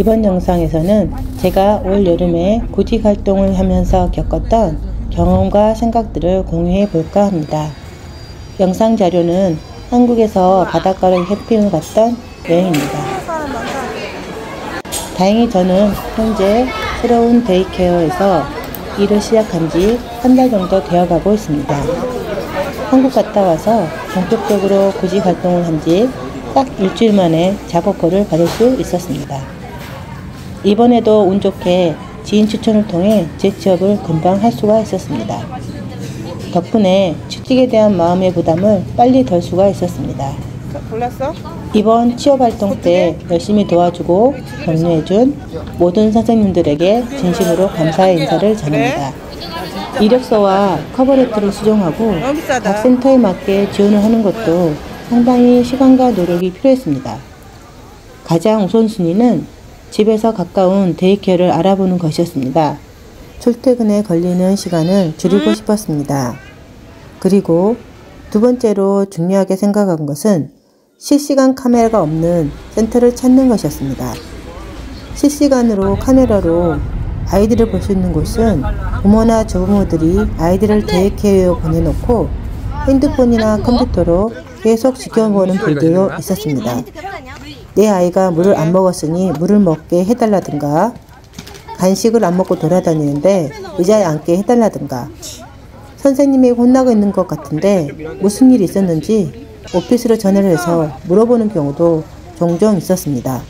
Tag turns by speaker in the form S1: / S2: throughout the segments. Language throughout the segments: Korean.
S1: 이번 영상에서는 제가 올 여름에 구직 활동을 하면서 겪었던 경험과 생각들을 공유해 볼까 합니다. 영상 자료는 한국에서 바닷가로 캠핑을 갔던 여행입니다. 다행히 저는 현재 새로운 데이케어에서 일을 시작한 지 한 달 정도 되어가고 있습니다. 한국 갔다 와서 본격적으로 구직 활동을 한 지 딱 일주일 만에 작업권을 받을 수 있었습니다. 이번에도 운 좋게 지인 추천을 통해 재취업을 금방 할 수가 있었습니다. 덕분에 취직에 대한 마음의 부담을 빨리 덜 수가 있었습니다.
S2: 골랐어?
S1: 이번 취업 활동 때 열심히 도와주고 격려해준 모든 선생님들에게 진심으로 감사의 인사를 전합니다. 이력서와 커버레터를 수정하고 각 센터에 맞게 지원을 하는 것도 상당히 시간과 노력이 필요했습니다. 가장 우선순위는 집에서 가까운 데이케어를 알아보는 것이었습니다. 출퇴근에 걸리는 시간을 줄이고 싶었습니다. 그리고 두 번째로 중요하게 생각한 것은 실시간 카메라가 없는 센터를 찾는 것이었습니다. 실시간으로 카메라로 아이들을 볼 수 있는 곳은 부모나 조부모들이 아이들을 데이케어에 보내놓고 핸드폰이나 컴퓨터로 계속 지켜보는 분들도 있었습니다. 내 아이가 물을 안 먹었으니 물을 먹게 해달라든가, 간식을 안 먹고 돌아다니는데 의자에 앉게 해달라든가, 선생님이 혼나고 있는 것 같은데 무슨 일이 있었는지 오피스로 전화를 해서 물어보는 경우도 종종 있었습니다.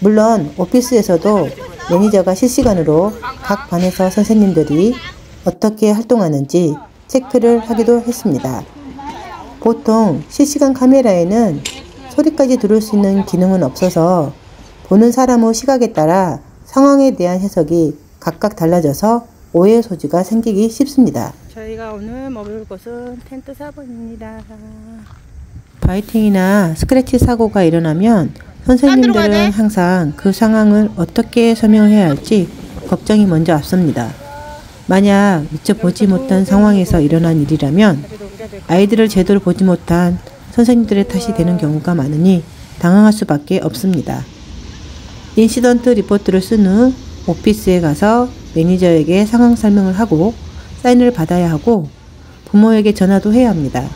S1: 물론 오피스에서도 매니저가 실시간으로 각 반에서 선생님들이 어떻게 활동하는지 체크를 하기도 했습니다. 보통 실시간 카메라에는 소리까지 들을 수 있는 기능은 없어서 보는 사람의 시각에 따라 상황에 대한 해석이 각각 달라져서 오해의 소지가 생기기 쉽습니다.
S2: 저희가 오늘 먹을 곳은 텐트 4번입니다.
S1: 바이팅이나 스크래치 사고가 일어나면 선생님들은 항상 그 상황을 어떻게 설명해야 할지 걱정이 먼저 앞섭니다. 만약 미처 보지 못한 상황에서 일어난 일이라면 아이들을 제대로 보지 못한 선생님들의 탓이 되는 경우가 많으니 당황할 수밖에 없습니다. 인시던트 리포트를 쓴 후 오피스에 가서 매니저에게 상황 설명을 하고 사인을 받아야 하고 부모에게 전화도 해야 합니다.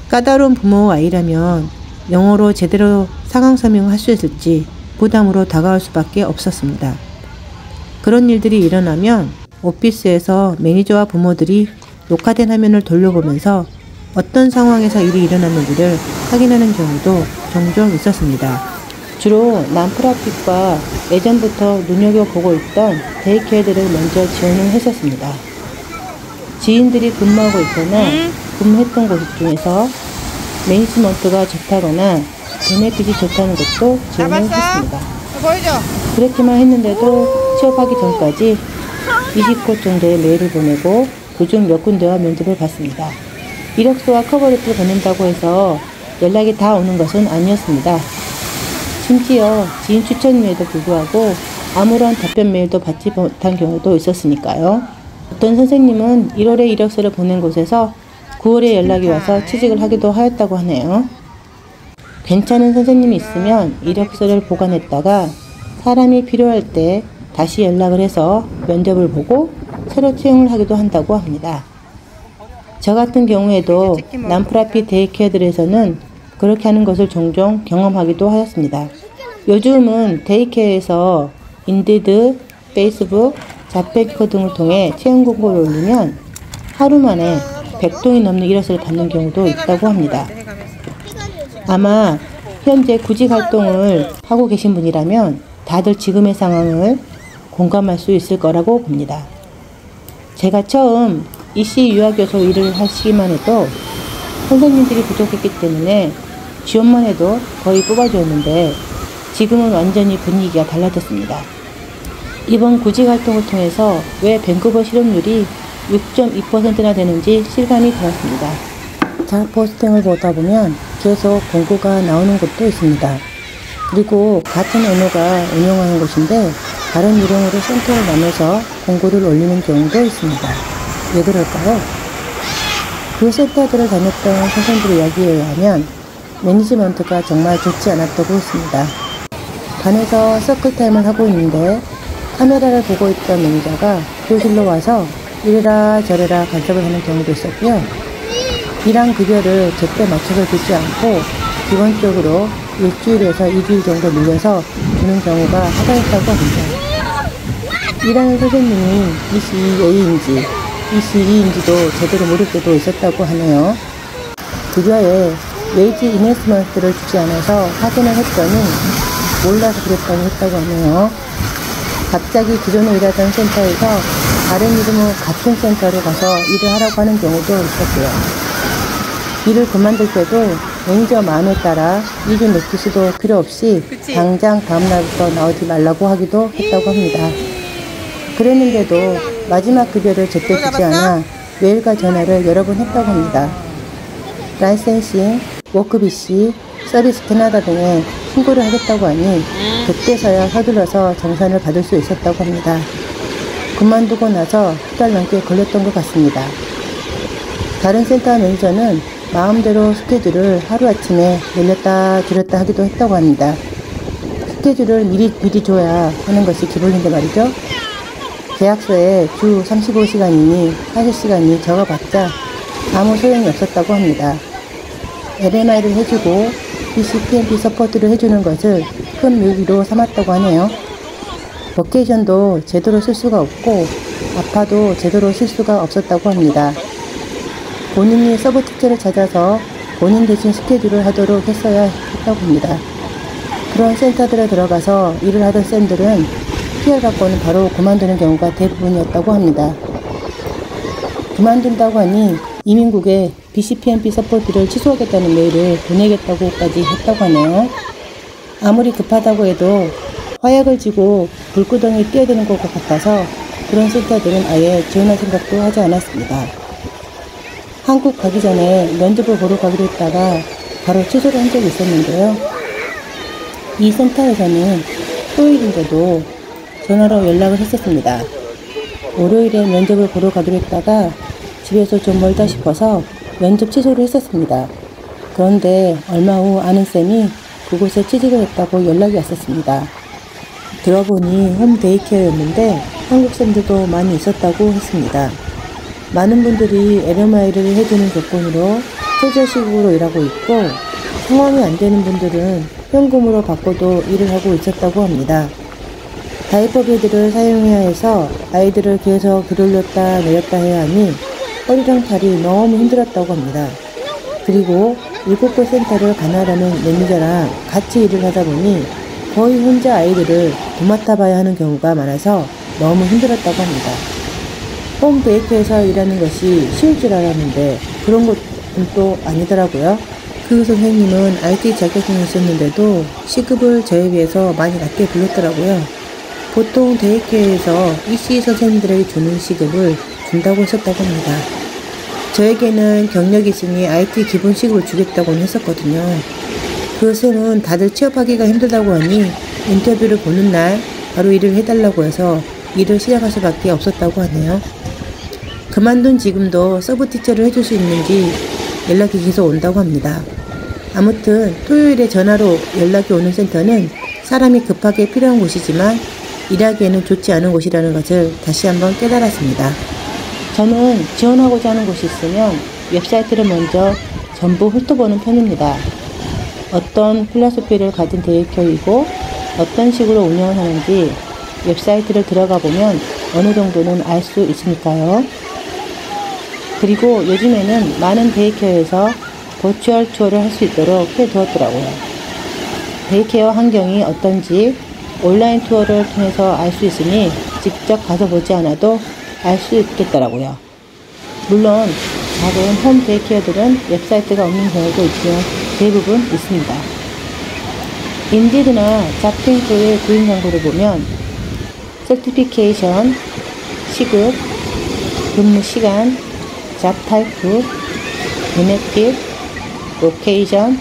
S1: 까다로운 부모와 아이라면 영어로 제대로 상황 설명을 할 수 있을지 부담으로 다가올 수밖에 없었습니다. 그런 일들이 일어나면 오피스에서 매니저와 부모들이 녹화된 화면을 돌려보면서 어떤 상황에서 일이 일어났는지를 확인하는 경우도 종종 있었습니다. 주로 난프라핏과 예전부터 눈여겨보고 있던 데이케어들을 먼저 지원을 했었습니다. 지인들이 근무하고 있거나 근무했던 곳 중에서 매니지먼트가 좋다거나 베네핏이 좋다는 것도 지원을 했습니다. 그렇게만 했는데도 취업하기 전까지 20곳 정도의 메일을 보내고 그중 몇 군데와 면접을 봤습니다. 이력서와 커버레터를 보낸다고 해서 연락이 다 오는 것은 아니었습니다. 심지어 지인 추천임에도 불구하고 아무런 답변 메일도 받지 못한 경우도 있었으니까요. 어떤 선생님은 1월에 이력서를 보낸 곳에서 9월에 연락이 와서 취직을 하기도 하였다고 하네요. 괜찮은 선생님이 있으면 이력서를 보관했다가 사람이 필요할 때 다시 연락을 해서 면접을 보고 새로 채용을 하기도 한다고 합니다. 저 같은 경우에도 난프라핏 데이케어들에서는 그렇게 하는 것을 종종 경험하기도 하였습니다. 요즘은 데이케어에서 인디드, 페이스북, 잡페이커 등을 통해 채용 공고를 올리면 하루 만에 100통이 넘는 이력서를 받는 경우도 있다고 합니다. 아마 현재 구직 활동을 하고 계신 분이라면 다들 지금의 상황을 공감할 수 있을 거라고 봅니다. 제가 처음 EC 유아교사 일을 하시기만 해도 선생님들이 부족했기 때문에 지원만 해도 거의 뽑아주었는데 지금은 완전히 분위기가 달라졌습니다. 이번 구직 활동을 통해서 왜 밴쿠버 실업률이 6.2%나 되는지 실감이 들었습니다. 잡 포스팅을 보다 보면 계속 공고가 나오는 곳도 있습니다. 그리고 같은 언어가 운영하는 곳인데 다른 이름으로 센터를 나눠서 공고를 올리는 경우도 있습니다. 왜 그럴까요? 그 센터들을 다녔던 선생님들의 이야기에 의하면 매니지먼트가 정말 좋지 않았다고 했습니다. 반에서 서클타임을 하고 있는데 카메라를 보고 있던 매니저가 교실로 와서 이래라 저래라 간섭을 하는 경우도 있었고요. 일한 급여를 제때 맞춰서 주지 않고 기본적으로 일주일에서 2주일 정도 밀려서 주는 경우가 허다했다고 합니다. 일하는 선생님이 ECA인지 ECE인지도 제대로 모를 때도 있었다고 하네요. 급여에 웨이지 이네스먼트를 주지 않아서 확인을 했더니 몰라서 그랬다고 했다고 하네요. 갑자기 기존에 일하던 센터에서 다른 이름은 같은 센터로 가서 일을 하라고 하는 경우도 있었고요. 일을 그만둘 때도 매니저 마음에 따라 2주 노티스도 필요 없이 당장 다음날부터 나오지 말라고 하기도 했다고 합니다. 그랬는데도 마지막 급여를 제때 주지 않아 메일과 전화를 여러 번 했다고 합니다. 라이센싱, 워크비시, 서비스 캐나다 등에 신고를 하겠다고 하니 그때서야 서둘러서 정산을 받을 수 있었다고 합니다. 그만두고 나서 2달 넘게 걸렸던 것 같습니다. 다른 센터 매니저는 마음대로 스케줄을 하루아침에 늘렸다 줄였다 하기도 했다고 합니다. 스케줄을 미리 줘야 하는 것이 기본인데 말이죠. 계약서에 주 35시간이니 40시간이 적어봤자 아무 소용이 없었다고 합니다. LMI를 해주고 BCPMP 서포트를 해주는 것을 큰 묘기로 삼았다고 하네요. 버케이션도 제대로 쓸 수가 없고 아파도 제대로 쓸 수가 없었다고 합니다. 본인이 서브 티처를 찾아서 본인 대신 스케줄을 하도록 했어야 했다고 합니다. 그런 센터들에 들어가서 일을 하던 쌤들은 PR받고는 바로 그만두는 경우가 대부분이었다고 합니다. 그만둔다고 하니 이민국에 BCPMP 서포트를 취소하겠다는 메일을 보내겠다고까지 했다고 하네요. 아무리 급하다고 해도 화약을 쥐고 불구덩이에 뛰어드는 것 같아서 그런 센터들은 아예 지원할 생각도 하지 않았습니다. 한국 가기 전에 면접을 보러 가기로 했다가 바로 취소를 한 적이 있었는데요. 이 센터에서는 토요일인데도 전화로 연락을 했었습니다. 월요일에 면접을 보러 가기로 했다가 집에서 좀 멀다 싶어서 면접 취소를 했었습니다. 그런데 얼마 후 아는 쌤이 그곳에 취직을 했다고 연락이 왔었습니다. 들어보니 홈데이케어였는데 한국 쌤들도 많이 있었다고 했습니다. 많은 분들이 LMI를 해주는 조건으로 최저시급으로 일하고 있고 상황이 안 되는 분들은 현금으로 받고도 일을 하고 있었다고 합니다. 다이퍼 베드를 사용해야 해서 아이들을 계속 들올렸다 내렸다 해야 하니 허리랑 팔이 너무 힘들었다고 합니다. 그리고 7곳 센터를 관할하는 매니저랑 같이 일을 하다 보니 거의 혼자 아이들을 도맡아 봐야 하는 경우가 많아서 너무 힘들었다고 합니다. 홈데이케어에서 일하는 것이 쉬울 줄 알았는데 그런 것은 또 아니더라고요. 그 선생님은 IT 자격증이 있었는데도 시급을 저에 비해서 많이 낮게 불렀더라고요. 보통 데이케어에서 EC 선생님들에게 주는 시급을 준다고 했었다고 합니다. 저에게는 경력이 있으니 IT 기본 시급을 주겠다고는 했었거든요. 그 쌤은 다들 취업하기가 힘들다고 하니 인터뷰를 보는 날 바로 일을 해달라고 해서 일을 시작할 수밖에 없었다고 하네요. 그만둔 지금도 서브티처를 해줄 수 있는지 연락이 계속 온다고 합니다. 아무튼 토요일에 전화로 연락이 오는 센터는 사람이 급하게 필요한 곳이지만 일하기에는 좋지 않은 곳이라는 것을 다시 한번 깨달았습니다. 저는 지원하고자 하는 곳이 있으면 웹사이트를 먼저 전부 훑어보는 편입니다. 어떤 필라소피를 가진 데이케어이고 어떤 식으로 운영을 하는지 웹사이트를 들어가 보면 어느 정도는 알 수 있으니까요. 그리고 요즘에는 많은 데이케어에서 버추얼 투어를 할 수 있도록 해두었더라고요. 데이케어 환경이 어떤지 온라인 투어를 통해서 알 수 있으니 직접 가서 보지 않아도 알 수 있겠더라고요. 물론 작은 홈 데이케어들은 웹사이트가 없는 경우도 있지만 대부분 있습니다. 인디드나 잡탱크의 구인 광고를 보면 서티피케이션, 시급, 근무 시간, 잡 타입, 베네핏, 로케이션,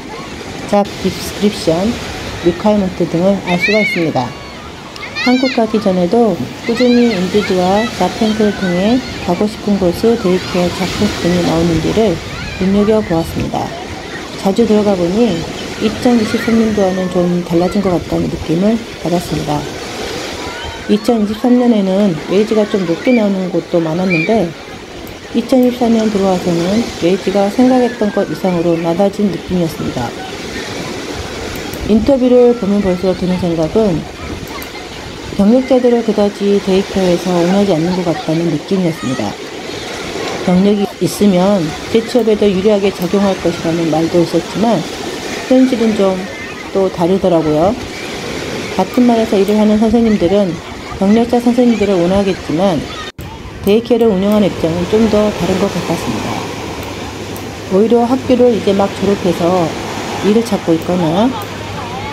S1: 잡 디스크립션, 리콰이먼트 등을 알 수가 있습니다. 한국 가기 전에도 꾸준히 인디드와 잡탱크를 통해 가고 싶은 곳의 데이케어 잡포스 등이 나오는지를 눈여겨보았습니다. 자주 들어가 보니 2023년도와는 좀 달라진 것 같다는 느낌을 받았습니다. 2023년에는 웨이지가 좀 높게 나오는 곳도 많았는데 2024년 들어와서는 웨이지가 생각했던 것 이상으로 낮아진 느낌이었습니다. 인터뷰를 보면 볼수록 드는 생각은 경력자들을 그다지 데이케어에서 원하지 않는 것 같다는 느낌이었습니다. 경력이 있으면 재취업에 더 유리하게 작용할 것이라는 말도 있었지만 현실은 좀 또 다르더라고요. 같은 말에서 일을 하는 선생님들은 경력자 선생님들을 원하겠지만 데이케어를 운영하는 입장은 좀 더 다른 것 같았습니다. 오히려 학교를 이제 막 졸업해서 일을 찾고 있거나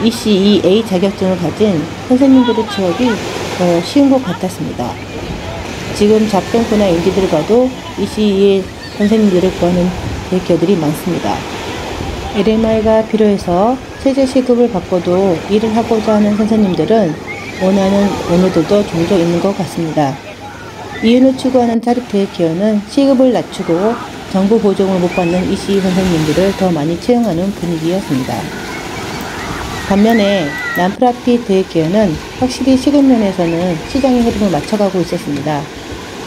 S1: ECEA 자격증을 가진 선생님들의 취업이 더 쉬운 것 같았습니다. 지금 잡동포나 인디들을 봐도 ECEA 선생님들을 구하는 데이케어들이 많습니다. LMI가 필요해서 최저 시급을 받고도 일을 하고자 하는 선생님들은 원하는 원호들도 종종 있는 것 같습니다. 이윤을 추구하는 타르 데이케어는 시급을 낮추고 정부 보조금을 못 받는 ECE 선생님들을 더 많이 채용하는 분위기였습니다. 반면에 난프라핏 데이케어는 확실히 시급 면에서는 시장의 흐름을 맞춰가고 있었습니다.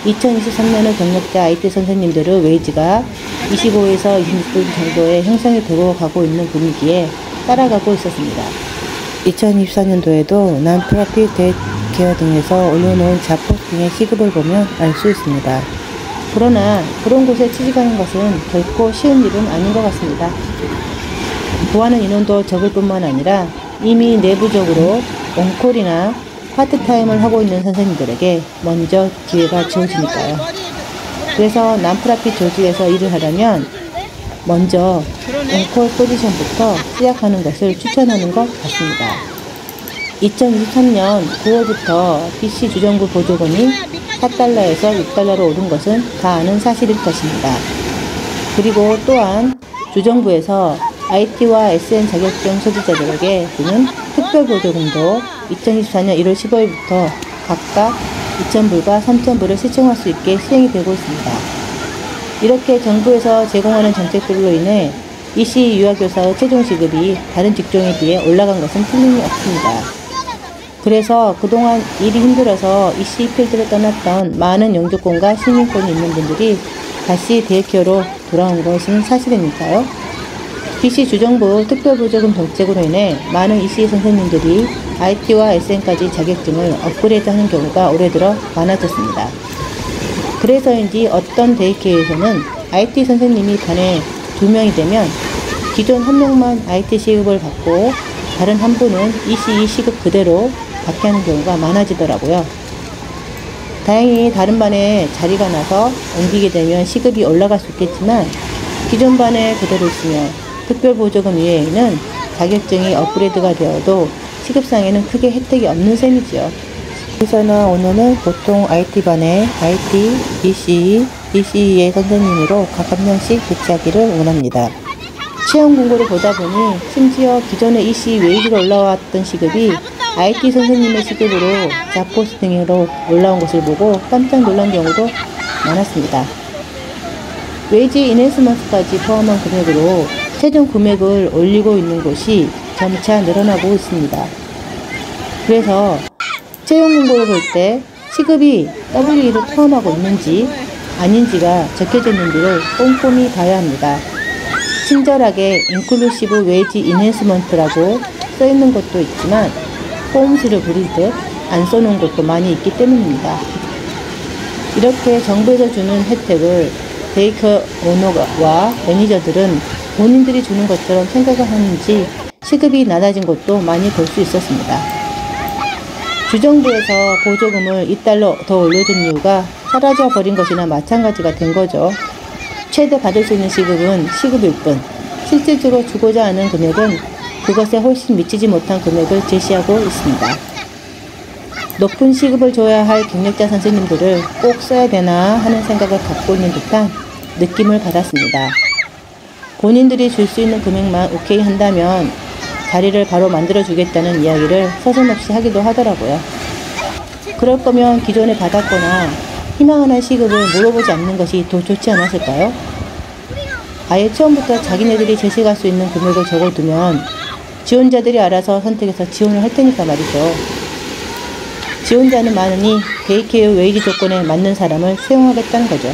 S1: 2023년의 경력자 IT 선생님들의 웨이지가 25에서 26불 정도의 형성이 되고 가고 있는 분위기에 따라가고 있었습니다. 2024년도에도 난프라핏 데이케어 등에서 올려놓은 잡포스팅의 시급을 보면 알 수 있습니다. 그러나 그런 곳에 취직하는 것은 결코 쉬운 일은 아닌 것 같습니다. 구하는 인원도 적을 뿐만 아니라 이미 내부적으로 온콜이나 파트타임을 하고 있는 선생님들에게 먼저 기회가 주어지니까요. 그래서 난프라핏 조직에서 일을 하려면 먼저 온콜 포지션부터 시작하는 것을 추천하는 것 같습니다. 2023년 9월부터 BC 주정부 보조금이 4달러에서 6달러로 오른 것은 다 아는 사실일 것입니다. 그리고 또한 주정부에서 IT와 SN 자격증 소지자들에게 주는 특별보조금도 2024년 1월 15일부터 각각 2,000불과 3,000불을 시청할 수 있게 시행이 되고 있습니다. 이렇게 정부에서 제공하는 정책들로 인해 ECE 유아교사의 최종시급이 다른 직종에 비해 올라간 것은 틀림이 없습니다. 그래서 그동안 일이 힘들어서 ECE 필드를 떠났던 많은 영주권과 시민권이 있는 분들이 다시 데이케어로 돌아온 것은 사실이니까요. BC 주정부 특별보조금 정책으로 인해 많은 ECE 선생님들이 IT와 SN까지 자격증을 업그레이드하는 경우가 올해 들어 많아졌습니다. 그래서인지 어떤 데이케어에서는 IT 선생님이 반에 2명이 되면 기존 1명만 IT 시급을 받고 다른 한 분은 ECE 시급 그대로 받게 하는 경우가 많아지더라고요. 다행히 다른 반에 자리가 나서 옮기게 되면 시급이 올라갈 수 있겠지만 기존 반에 그대로 있으면 특별보조금 이외에는 자격증이 업그레이드가 되어도 시급상에는 크게 혜택이 없는 셈이지요. 그래서는 오늘은 보통 IT반에 IT, ECE, ECE의 선생님으로 각 한 명씩 배치하기를 원합니다. 채용 공고를 보다 보니 심지어 기존의 ECE 웨이지로 올라왔던 시급이 IT 선생님의 시급으로 잡포스팅으로 올라온 것을 보고 깜짝 놀란 경우도 많았습니다. 웨이지 인핸스먼트까지 포함한 금액으로 최종 금액을 올리고 있는 곳이 점차 늘어나고 있습니다. 그래서 채용 공고를 볼 때 시급이 WE를 포함하고 있는지 아닌지가 적혀져 있는지를 꼼꼼히 봐야 합니다. 친절하게 인클루시브 웨이지 인핸스먼트라고 써있는 것도 있지만 꼼수를 부리듯 안 써놓은 것도 많이 있기 때문입니다. 이렇게 정부에서 주는 혜택을 데이케어 오너와 매니저들은 본인들이 주는 것처럼 생각을 하는지 시급이 낮아진 것도 많이 볼 수 있었습니다. 주정부에서 보조금을 2달러 더 올려준 이유가 사라져버린 것이나 마찬가지가 된 거죠. 최대 받을 수 있는 시급은 시급일 뿐 실질적으로 주고자 하는 금액은 그것에 훨씬 미치지 못한 금액을 제시하고 있습니다. 높은 시급을 줘야 할 경력자 선생님들을 꼭 써야 되나 하는 생각을 갖고 있는 듯한 느낌을 받았습니다. 본인들이 줄 수 있는 금액만 오케이 한다면 자리를 바로 만들어 주겠다는 이야기를 서슴없이 하기도 하더라고요. 그럴 거면 기존에 받았거나 희망하는 시급을 물어보지 않는 것이 더 좋지 않았을까요? 아예 처음부터 자기네들이 제시할 수 있는 금액을 적어두면 지원자들이 알아서 선택해서 지원을 할 테니까 말이죠. 지원자는 많으니 데이케어 웨이지 조건에 맞는 사람을 채용하겠다는 거죠.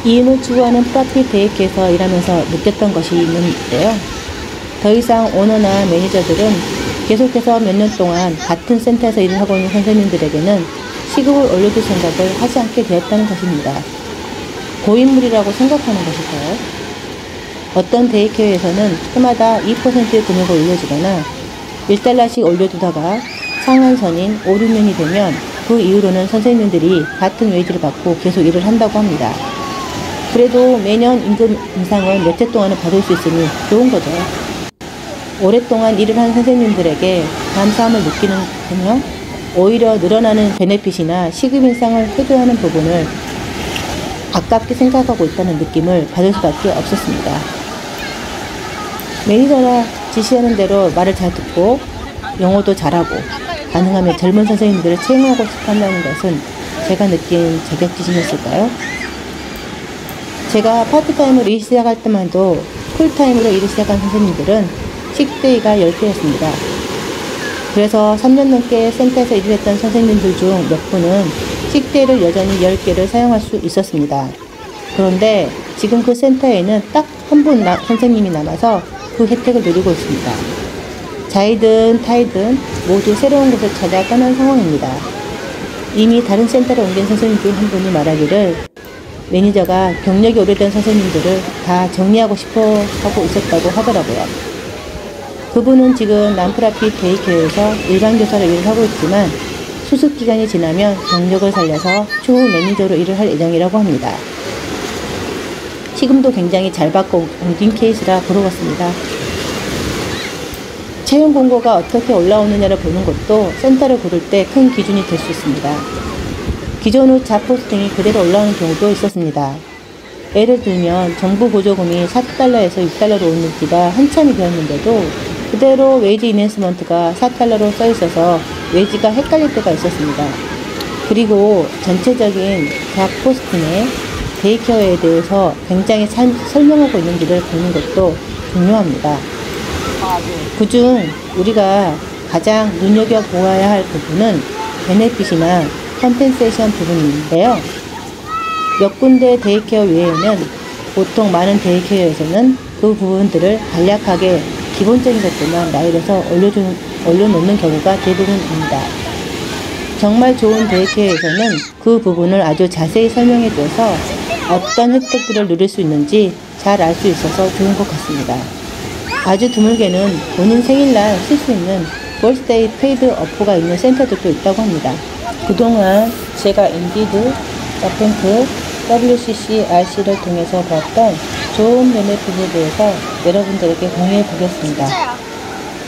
S1: 이임을 추구하는 프라피 데이케어에서 일하면서 느꼈던 것이 있는데요. 더 이상 오너나 매니저들은 계속해서 몇 년 동안 같은 센터에서 일을 하고 있는 선생님들에게는 시급을 올려줄 생각을 하지 않게 되었다는 것입니다. 고인물이라고 생각하는 것일까요? 어떤 데이케어에서는 해마다 2%의 금액을 올려주거나 1달러씩 올려두다가 상한선인 5, 6년이 되면 그 이후로는 선생님들이 같은 웨이지를 받고 계속 일을 한다고 합니다. 그래도 매년 임금 인상은 몇 해 동안은 받을 수 있으니 좋은 거죠. 오랫동안 일을 한 선생님들에게 감사함을 느끼는 반면 오히려 늘어나는 베네핏이나 시급 인상을 회수하는 부분을 아깝게 생각하고 있다는 느낌을 받을 수밖에 없었습니다. 매니저가 지시하는 대로 말을 잘 듣고 영어도 잘하고 가능하면 젊은 선생님들을 채용하고 싶어한다는 것은 제가 느낀 자격지심이었을까요? 제가 파트타임으로 일을 시작할 때만 해도 풀타임으로 일을 시작한 선생님들은 식데이가 10개였습니다. 그래서 3년 넘게 센터에서 일을 했던 선생님들 중 몇 분은 식데이를 여전히 10개를 사용할 수 있었습니다. 그런데 지금 그 센터에는 딱 한 분 선생님이 남아서 그 혜택을 누리고 있습니다. 자이든 타이든 모두 새로운 곳을 찾아 떠난 상황입니다. 이미 다른 센터로 옮긴 선생님 중 한 분이 말하기를 매니저가 경력이 오래된 선생님들을 다 정리하고 싶어 하고 있었다고 하더라고요. 그분은 지금 남프라핏 데이케어에서 일반 교사로 일을 하고 있지만 수습 기간이 지나면 경력을 살려서 추후 매니저로 일을 할 예정이라고 합니다. 지금도 굉장히 잘 받고 옮긴 케이스라 부러웠습니다. 채용 공고가 어떻게 올라오느냐를 보는 것도 센터를 고를 때 큰 기준이 될 수 있습니다. 기존의 잡포스팅이 그대로 올라오는 경우도 있었습니다. 예를 들면 정부 보조금이 4달러에서 6달러로 오른 지가 한참이 되었는데도 그대로 웨이지 이낸스먼트가 4달러로 써 있어서 웨이지가 헷갈릴 때가 있었습니다. 그리고 전체적인 잡포스팅의 데이케어에 대해서 굉장히 설명하고 있는지를 보는 것도 중요합니다. 그중 우리가 가장 눈여겨보아야 할 부분은 베네핏이나 컴펜세이션 부분인데요. 몇 군데 데이케어 외에는 보통 많은 데이케어에서는 그 부분들을 간략하게 기본적인 것들만 나열해서 올려놓는 경우가 대부분입니다. 정말 좋은 데이케어에서는 그 부분을 아주 자세히 설명해 줘서 어떤 혜택들을 누릴 수 있는지 잘 알 수 있어서 좋은 것 같습니다. 아주 드물게는 본인 생일날 쓸 수 있는 벌스데이 페이드 어프가 있는 센터들도 있다고 합니다. 그동안 제가 인디드, 자펜트, WCC, RC를 통해서 봤던 좋은 베네핏에 대해서 여러분들에게 공유해 보겠습니다.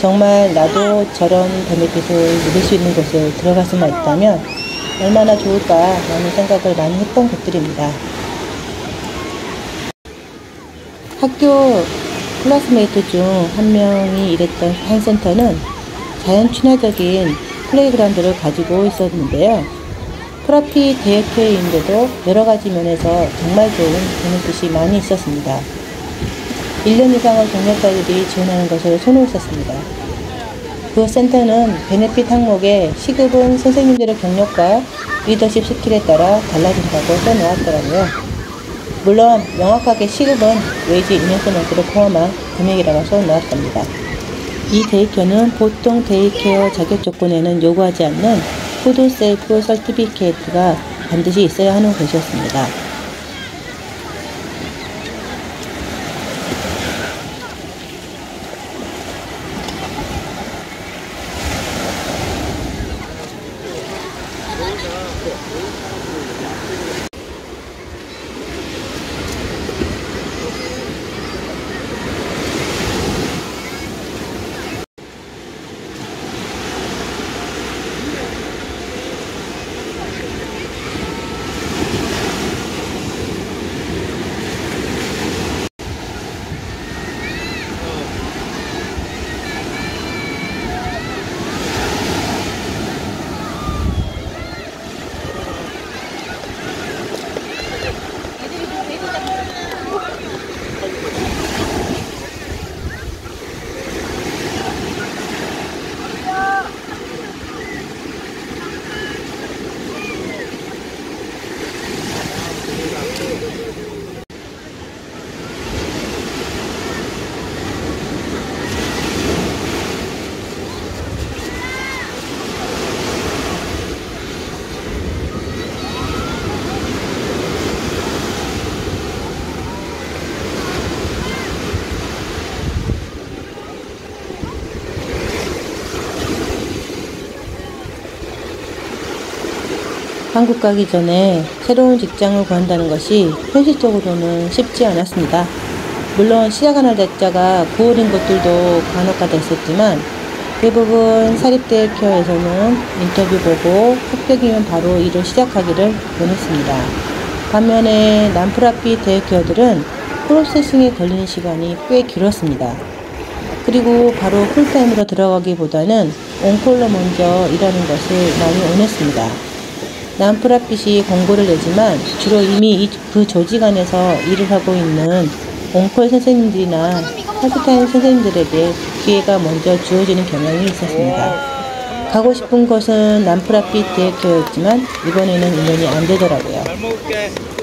S1: 정말 나도 저런 베네핏을 누릴 수 있는 곳에 들어갈 수만 있다면 얼마나 좋을까 라는 생각을 많이 했던 것들입니다. 학교 클래스메이트 중 한 명이 일했던 한 센터는 자연 친화적인 플레이그라운드를 가지고 있었는데요. 프라피 데이케어인데도 여러가지 면에서 정말 좋은 베네핏이 많이 있었습니다. 1년 이상을 경력자들이 지원하는 것을 손을 썼습니다. 그 센터는 베네핏 항목에 시급은 선생님들의 경력과 리더십 스킬에 따라 달라진다고 써놓았더라고요. 물론 명확하게 시급은 웨이지 이낸스먼트를 포함한 금액이라고 써놓았답니다. 이 데이케어는 보통 데이케어 자격 조건에는 요구하지 않는 푸드 세이프 서티피케이트가 반드시 있어야 하는 곳이었습니다. 한국 가기 전에 새로운 직장을 구한다는 것이 현실적으로는 쉽지 않았습니다. 물론 시작하는 날짜가 9월인 것들도 간혹가다 있었지만 대부분 사립대학교에서는 인터뷰 보고 합격이면 바로 일을 시작하기를 원했습니다. 반면에 난프라핏 대학교들은 프로세싱에 걸리는 시간이 꽤 길었습니다. 그리고 바로 풀타임으로 들어가기보다는 온콜로 먼저 일하는 것을 많이 원했습니다. 난프라핏이 공고를 내지만 주로 이미 그 조직 안에서 일을 하고 있는 온콜 선생님들이나 파트타임 선생님들에게 기회가 먼저 주어지는 경향이 있었습니다. 가고 싶은 곳은 난프라핏 대학교였지만 이번에는 인연이 안 되더라고요.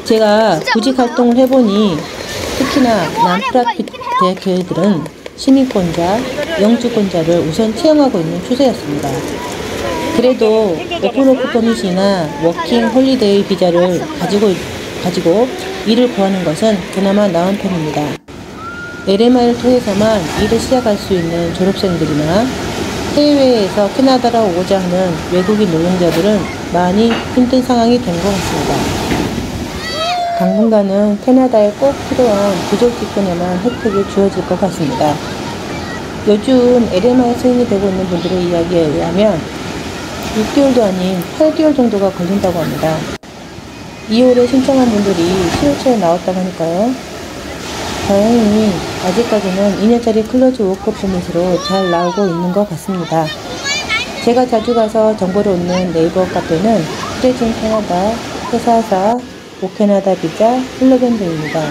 S1: 제가 구직 활동을 해보니 특히나 난프라핏 대학교들은 시민권자, 영주권자를 우선 채용하고 있는 추세였습니다. 그래도 오픈워크 퍼밋이나 워킹 홀리데이 비자를 가지고 일을 구하는 것은 그나마 나은 편입니다. LMI를 통해서만 일을 시작할 수 있는 졸업생들이나 해외에서 캐나다로 오고자 하는 외국인 노동자들은 많이 힘든 상황이 된 것 같습니다. 당분간은 캐나다에 꼭 필요한 부족직군에만 혜택이 주어질 것 같습니다. 요즘 LMI 승인이 되고 있는 분들의 이야기에 의하면 6개월도 아닌 8개월 정도가 걸린다고 합니다. 2월에 신청한 분들이 10월초에 나왔다고 하니까요. 다행히 아직까지는 2년짜리 클로즈 워크 퍼밋으로 잘 나오고 있는 것 같습니다. 제가 자주 가서 정보를 얻는 네이버 카페는 프레진 캐나다, 회사사, 오캐나다 비자, 플러밴드입니다.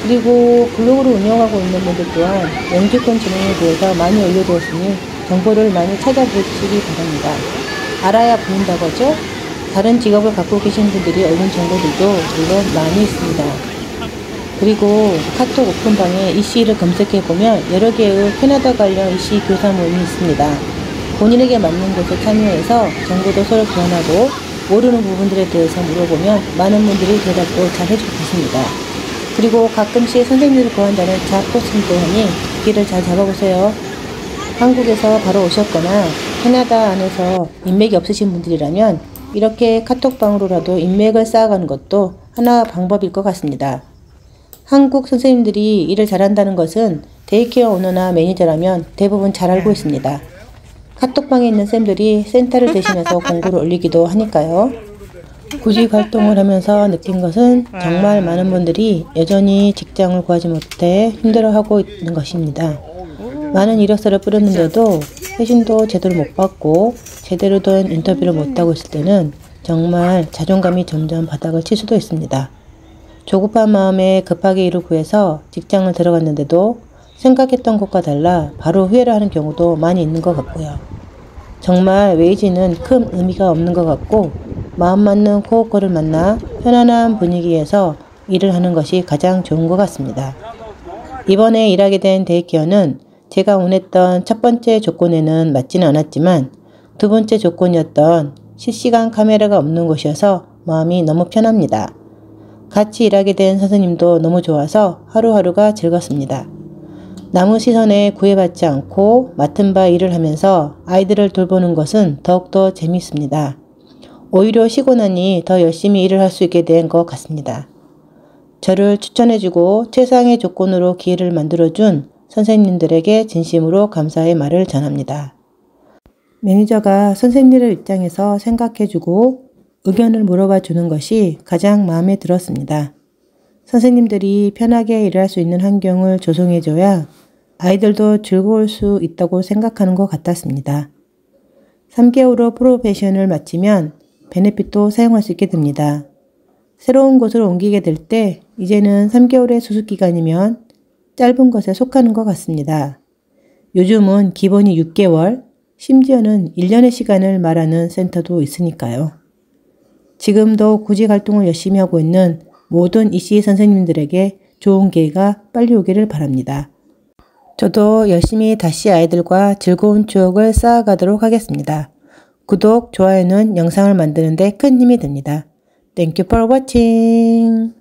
S1: 그리고 블로그를 운영하고 있는 분들 또한 영주권 진행에 대해서 많이 올려두었으니 정보를 많이 찾아보시기 바랍니다. 알아야 보인다고 하죠? 다른 직업을 갖고 계신 분들이 얻는 정보들도 물론 많이 있습니다. 그리고 카톡 오픈방에 EC를 검색해보면 여러 개의 캐나다 관련 EC 교사 모임이 있습니다. 본인에게 맞는 곳에 참여해서 정보도 서로 교환하고 모르는 부분들에 대해서 물어보면 많은 분들이 대답도 잘 해주고 계십니다. 그리고 가끔씩 선생님을 구한다는 잡 포스팅도 하니 길을 잘 잡아보세요. 한국에서 바로 오셨거나 캐나다 안에서 인맥이 없으신 분들이라면 이렇게 카톡방으로라도 인맥을 쌓아가는 것도 하나 방법일 것 같습니다. 한국 선생님들이 일을 잘한다는 것은 데이케어 오너나 매니저라면 대부분 잘 알고 있습니다. 카톡방에 있는 쌤들이 센터를 대신해서 공고를 올리기도 하니까요. 구직 활동을 하면서 느낀 것은 정말 많은 분들이 여전히 직장을 구하지 못해 힘들어하고 있는 것입니다. 많은 이력서를 뿌렸는데도 회신도 제대로 못 받고 제대로 된 인터뷰를 못하고 있을 때는 정말 자존감이 점점 바닥을 칠 수도 있습니다. 조급한 마음에 급하게 일을 구해서 직장을 들어갔는데도 생각했던 것과 달라 바로 후회를 하는 경우도 많이 있는 것 같고요. 정말 웨이지는 큰 의미가 없는 것 같고 마음 맞는 코워커를 만나 편안한 분위기에서 일을 하는 것이 가장 좋은 것 같습니다. 이번에 일하게 된 데이케어는 제가 원했던 첫 번째 조건에는 맞지는 않았지만 두 번째 조건이었던 실시간 카메라가 없는 곳이어서 마음이 너무 편합니다. 같이 일하게 된 선생님도 너무 좋아서 하루하루가 즐겁습니다. 남의 시선에 구애받지 않고 맡은 바 일을 하면서 아이들을 돌보는 것은 더욱더 재미있습니다. 오히려 쉬고 나니 더 열심히 일을 할 수 있게 된 것 같습니다. 저를 추천해주고 최상의 조건으로 기회를 만들어준 선생님들에게 진심으로 감사의 말을 전합니다. 매니저가 선생님들 입장에서 생각해주고 의견을 물어봐 주는 것이 가장 마음에 들었습니다. 선생님들이 편하게 일할 수 있는 환경을 조성해줘야 아이들도 즐거울 수 있다고 생각하는 것 같았습니다. 3개월로 프로페션을 마치면 베네핏도 사용할 수 있게 됩니다. 새로운 곳으로 옮기게 될 때 이제는 3개월의 수습기간이면 짧은 것에 속하는 것 같습니다. 요즘은 기본이 6개월, 심지어는 1년의 시간을 말하는 센터도 있으니까요. 지금도 구직 활동을 열심히 하고 있는 모든 EC 선생님들에게 좋은 기회가 빨리 오기를 바랍니다. 저도 열심히 다시 아이들과 즐거운 추억을 쌓아가도록 하겠습니다. 구독, 좋아요는 영상을 만드는 데 큰 힘이 됩니다. Thank you for watching.